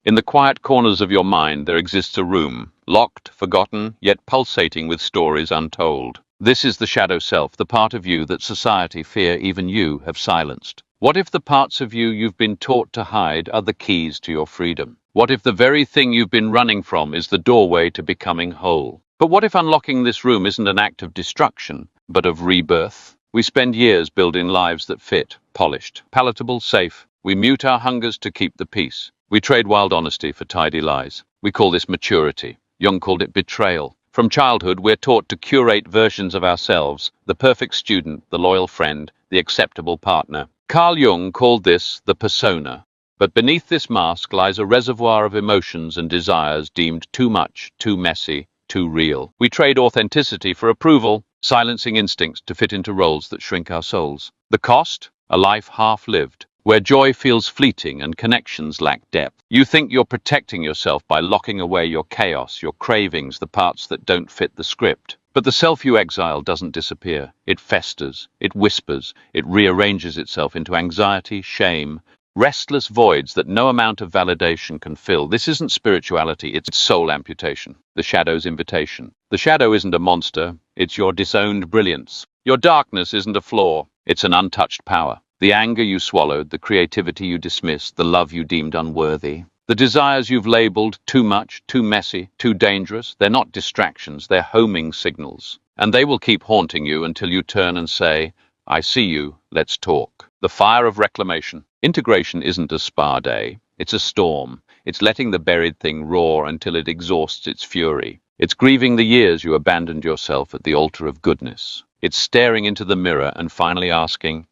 In the quiet corners of your mind there exists a room, locked, forgotten, yet pulsating with stories untold. This is the shadow self, the part of you that society, fear, even you have silenced. What if the parts of you you've been taught to hide are the keys to your freedom? What if the very thing you've been running from is the doorway to becoming whole? But what if unlocking this room isn't an act of destruction, but of rebirth? We spend years building lives that fit, polished, palatable, safe. We mute our hungers to keep the peace. We trade wild honesty for tidy lies. We call this maturity. Jung called it betrayal. From childhood, we're taught to curate versions of ourselves, the perfect student, the loyal friend, the acceptable partner. Carl Jung called this the persona. But beneath this mask lies a reservoir of emotions and desires deemed too much, too messy, too real. We trade authenticity for approval, silencing instincts to fit into roles that shrink our souls. The cost? A life half-lived, where joy feels fleeting and connections lack depth. You think you're protecting yourself by locking away your chaos, your cravings, the parts that don't fit the script. But the self you exile doesn't disappear. It festers, it whispers, it rearranges itself into anxiety, shame, restless voids that no amount of validation can fill. This isn't spirituality, it's soul amputation, the shadow's invitation. The shadow isn't a monster, it's your disowned brilliance. Your darkness isn't a flaw, it's an untouched power. The anger you swallowed, the creativity you dismissed, the love you deemed unworthy. The desires you've labeled too much, too messy, too dangerous, they're not distractions, they're homing signals. And they will keep haunting you until you turn and say, I see you, let's talk. The fire of reclamation. Integration isn't a spa day, it's a storm. It's letting the buried thing roar until it exhausts its fury. It's grieving the years you abandoned yourself at the altar of goodness. It's staring into the mirror and finally asking,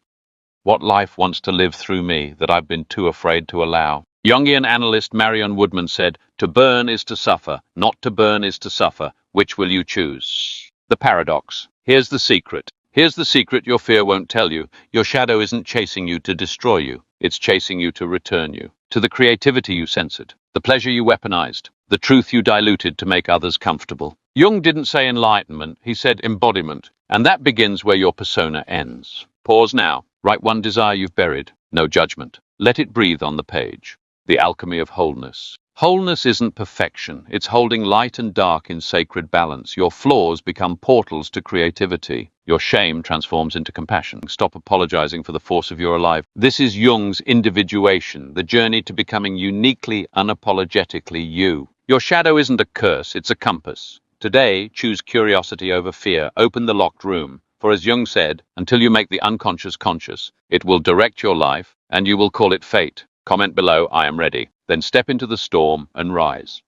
what life wants to live through me that I've been too afraid to allow? Jungian analyst Marion Woodman said, to burn is to suffer, not to burn is to suffer. Which will you choose? The paradox. Here's the secret. Here's the secret your fear won't tell you. Your shadow isn't chasing you to destroy you. It's chasing you to return you. To the creativity you censored, the pleasure you weaponized, the truth you diluted to make others comfortable. Jung didn't say enlightenment, he said embodiment. And that begins where your persona ends. Pause now. Write one desire you've buried. No judgment. Let it breathe on the page. The alchemy of wholeness. Wholeness isn't perfection. It's holding light and dark in sacred balance. Your flaws become portals to creativity. Your shame transforms into compassion. Stop apologizing for the force of your alive. This is Jung's individuation, the journey to becoming uniquely, unapologetically you. Your shadow isn't a curse, it's a compass. Today, choose curiosity over fear. Open the locked room. For as Jung said, until you make the unconscious conscious, it will direct your life, and you will call it fate. Comment below, I am ready. Then step into the storm and rise.